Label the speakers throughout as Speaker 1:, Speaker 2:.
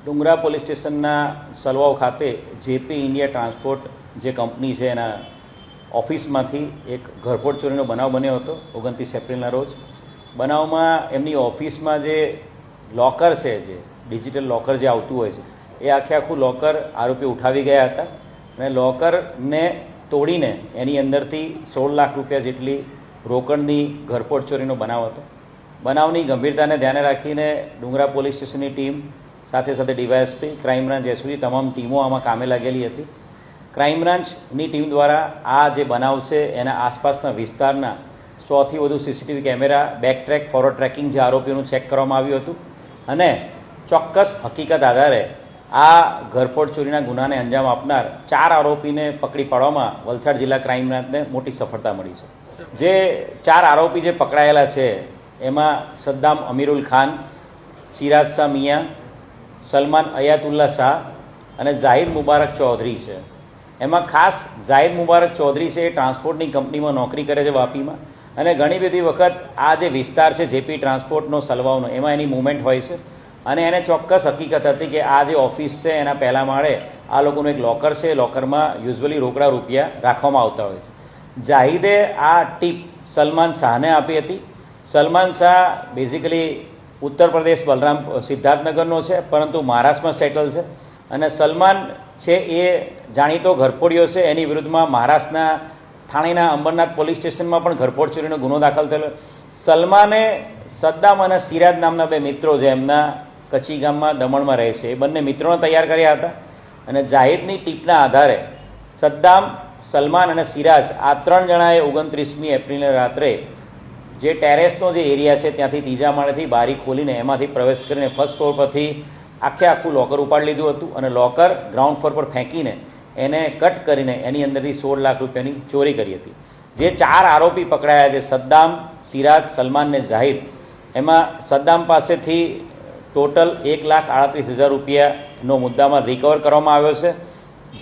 Speaker 1: ડુંગરા police સ્ટેશનના સલવાવ ખાતે JP India transport જે કંપની છે એના ઓફિસમાંથી એક ઘરફોડ ચોરીનો બનાવ બન્યો હતો 29 એપ્રિલના રોજ. બનાવમાં એમની ઓફિસમાં જે લોકર છે, જે ડિજિટલ લોકર જે આવતું હોય છે, એ આખું લોકર આરોપીઓ ઉઠાવી ગયા હતા અને લોકરને તોડીને એની અંદરથી 16 લાખ રૂપિયા જેટલી રોકડની ઘરફોડ ચોરીનો બનાવ હતો. બનાવની ગંભીરતાને ધ્યાને રાખીને ડુંગરા પોલીસ સ્ટેશનની ટીમ સાથે સાથે ડીવાયએસપી, ક્રાઇમ બ્રાન્ચ, એસઓજી તમામ ટીમો આમાં કામે લાગેલી હતી. ક્રાઇમ બ્રાન્ચની ટીમ દ્વારા આ જે બનાવ છે એના આસપાસના વિસ્તારના 100થી વધુ CCTV camera, back track, forward tracking જે આરોપીઓનું ચેક કરવામાં આવ્યું હતું અને ચોક્કસ હકીકત આધારે આ ઘરફોડ ચોરીના ગુનાને અંજામ આપનાર 4 આરોપીને પકડી પાડવામાં વલસાડ જિલ્લા ક્રાઇમ બ્રાન્ચને મોટી સફળતા મળી છે. જે 4 આરોપી જે પકડાયેલા છે એમાં સદ્દામ અમીરુલ ખાન, સિરાજ શાહ મિયા, સલમાન અયાતુલ્લા શાહ અને ઝાહિદ મુબારક ચૌધરી છે. એમાં ખાસ ઝાહિદ મુબારક ચૌધરી છે એ ટ્રાન્સપોર્ટની કંપનીમાં નોકરી કરે છે વાપીમાં, અને ઘણી બધી વખત આ જે વિસ્તાર છે જેપી ટ્રાન્સપોર્ટનો સલવાવનો, એમાં એની મૂવમેન્ટ હોય છે અને એને ચોક્કસ હકીકત હતી કે આ જે ઓફિસ છે એના પહેલા માળે આ લોકોનું એક લોકર છે, લોકરમાં યુઝ્યુઅલી રોકડા રૂપિયા રાખવામાં આવતા હોય છે. ઝાહિદે આ ટીપ સલમાન શાહને આપી હતી. સલમાન શાહ બેઝિકલી ઉત્તર પ્રદેશ બલરામ સિદ્ધાર્થનગરનો છે, પરંતુ મહારાષ્ટ્રમાં સેટલ છે, અને સલમાન છે એ જાણીતો ઘરફોડીયો છે. એની વિરુદ્ધમાં મહારાષ્ટ્રના થાણેના અંબરનાથ પોલીસ સ્ટેશનમાં પણ ઘરફોડ ચોરીનો ગુનો દાખલ થયેલો. સલમાને સદ્દામ અને સિરાજ નામના 2 મિત્રો છે, એમના કચ્છી ગામમાં દમણમાં રહે છે, એ બંને મિત્રોને તૈયાર કર્યા હતા અને જાહિદની ટીપના આધારે સદ્દામ, સલમાન અને સિરાજ આ 3 જણાએ 29મી એપ્રિલને રાત્રે જે ટેરેસનો જે એરિયા છે ત્યાંથી ત્રીજા માળેથી બારી ખોલીને એમાંથી પ્રવેશ કરીને ફર્સ્ટ ફ્લોર પરથી આખું લોકર ઉપાડી લીધું હતું અને લોકર ગ્રાઉન્ડ ફ્લોર પર ફેંકીને એને કટ કરીને એની અંદરથી 16 લાખ રૂપિયાની ચોરી કરી હતી. જે 4 આરોપી પકડાયા છે, સદ્દામ, સિરાજ, સલમાન ને ઝાહિદ, એમાં સદ્દામ પાસેથી ટોટલ 1,38,000 રૂપિયાનો મુદ્દામાં રિકવર કરવામાં આવ્યો છે,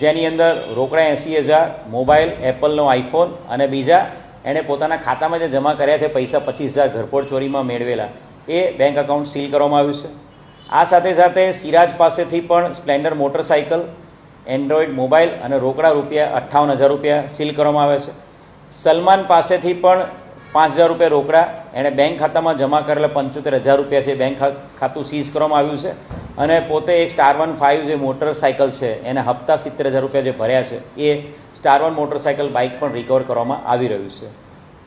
Speaker 1: જેની અંદર રોકડા 80,000, મોબાઈલ, એપલનો આઈફોન અને બીજા એણે પોતાના ખાતામાં જે જમા કર્યા છે પૈસા 25,000 ઘરફોડ ચોરીમાં મેળવેલા એ બેંક એકાઉન્ટ સીલ કરવામાં આવ્યું છે. આ સાથે સાથે સિરાજ પાસેથી પણ સ્પ્લેન્ડર મોટરસાઇકલ, એન્ડ્રોઈડ મોબાઈલ અને રોકડા રૂપિયા 58,000 રૂપિયા સીલ કરવામાં આવે છે. સલમાન પાસેથી પણ 5,000 રૂપિયા રોકડા, એણે બેંક ખાતામાં જમા કરેલા 75,000 રૂપિયા છે, બેંક ખાતું સીઝ કરવામાં આવ્યું છે અને પોતે એક સ્ટાર 15 જે મોટરસાઇકલ છે એના હપ્તા 70,000 રૂપિયા જે ભર્યા છે એ સ્ટાર 1 મોટરસાઇકલ બાઇક પણ રિકવર કરવામાં આવી રહ્યું છે.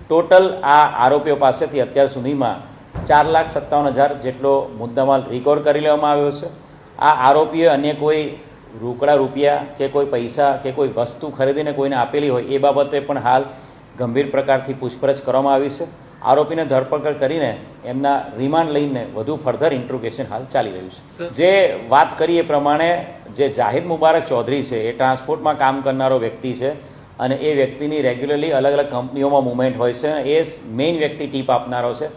Speaker 1: ટોટલ આ આરોપીઓ પાસેથી અત્યાર સુધીમાં 4,57,000 જેટલો મુદ્દામાલ રિકવર કરી લેવામાં આવ્યો છે. આ આરોપીએ અન્ય કોઈ રોકડા રૂપિયા કે કોઈ પૈસા કે કોઈ વસ્તુ ખરીદીને કોઈને આપેલી હોય એ બાબતે પણ હાલ ગંભીર પ્રકારથી પૂછપરછ કરવામાં આવી છે. આરોપીને ધરપકડ કરીને એમના રિમાન્ડ લઈને વધુ ફર્ધર ઇન્ટ્રોગેશન હાલ ચાલી રહ્યું છે. જે વાત કરીએ પ્રમાણે જે ઝાહિદ મુબારક ચૌધરી છે એ ટ્રાન્સપોર્ટમાં કામ કરનારો વ્યક્તિ છે અને એ વ્યક્તિની રેગ્યુલરલી અલગ અલગ કંપનીઓમાં મુવમેન્ટ હોય છે. એ મેઇન વ્યક્તિ ટીપ આપનારો છે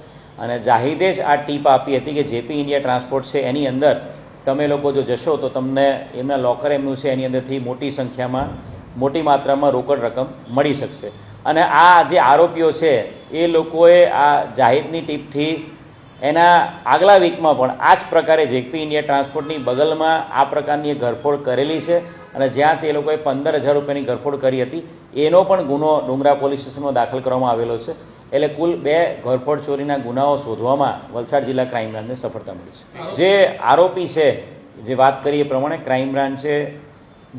Speaker 1: અને જાહિદે જ આ ટીપ આપી હતી કે જેપી ઇન્ડિયા ટ્રાન્સપોર્ટ છે એની અંદર તમે લોકો જો જશો તો તમને એમના લોકર એમનું છે એની અંદરથી મોટી માત્રામાં રોકડ રકમ મળી શકશે. અને આ જે આરોપીઓ છે એ લોકોએ આ જાહિદની ટીપથી એના આગલા વીકમાં પણ આ જ પ્રકારે જેપી ઇન્ડિયા ટ્રાન્સપોર્ટની બગલમાં આ પ્રકારની ઘરફોડ કરેલી છે અને જ્યાં તે લોકોએ 15,000 રૂપિયાની ઘરફોડ કરી હતી એનો પણ ગુનો ડુંગરા પોલીસ સ્ટેશનમાં દાખલ કરવામાં આવેલો છે. એટલે કુલ 2 ઘરફોડ ચોરીના ગુનાઓ શોધવામાં વલસાડ જિલ્લા ક્રાઇમ બ્રાન્ચને સફળતા મળી છે. જે આરોપી છે, જે વાત કરીએ પ્રમાણે ક્રાઇમ બ્રાન્ચે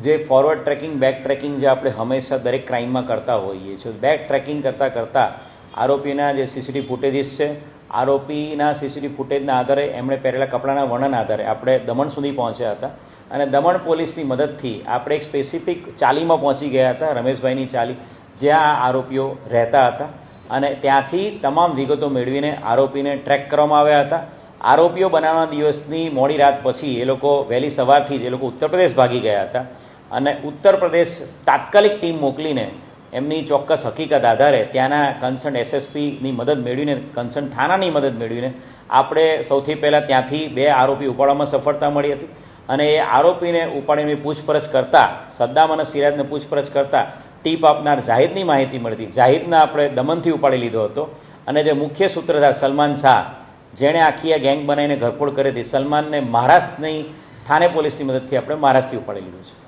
Speaker 1: જે ફોરવર્ડ ટ્રેકિંગ, બેક ટ્રેકિંગ જે આપણે હંમેશા દરેક ક્રાઇમમાં કરતા હોઈએ છીએ, બેક ટ્રેકિંગ કરતાં આરોપીના જે સીસીટીવી ફૂટેજીસ છે, આરોપીના સીસીટીવી ફૂટેજના આધારે એમણે પહેરેલા કપડાના વર્ણન આધારે આપણે દમણ સુધી પહોંચ્યા હતા અને દમણ પોલીસની મદદથી આપણે એક સ્પેસિફિક ચાલીમાં પહોંચી ગયા હતા, રમેશભાઈની ચાલી, જ્યાં આ આરોપીઓ રહેતા હતા અને ત્યાંથી તમામ વિગતો મેળવીને આરોપીને ટ્રેક કરવામાં આવ્યા હતા. આરોપીઓ બનાવવાના દિવસની મોડી રાત પછી એ લોકો વહેલી સવારથી જ એ લોકો ઉત્તર પ્રદેશ ભાગી ગયા હતા અને ઉત્તર પ્રદેશ તાત્કાલિક ટીમ મોકલીને એમની ચોક્કસ હકીકત આધારે ત્યાંના કન્સર્ન એસએસપીની મદદ મેળવીને, કન્સર્ન થાનાની મદદ મેળવીને આપણે સૌથી પહેલાં ત્યાંથી 2 આરોપી ઉપાડવામાં સફળતા મળી હતી અને એ આરોપીને ઉપાડીને પૂછપરછ કરતાં, સદ્દામ અને સિરાજને પૂછપરછ કરતાં ટીપ આપનાર જાહિદની માહિતી મળી હતી. જાહિદને આપણે દમણથી ઉપાડી લીધો હતો અને જે મુખ્ય સૂત્રધાર સલમાન શાહ, જેણે આખી આ ગેંગ બનાવીને ઘરફોડ કરી હતી, સલમાનને મહારાષ્ટ્રની થાને પોલીસની મદદથી આપણે મહારાષ્ટ્રથી ઉપાડી લીધું છે.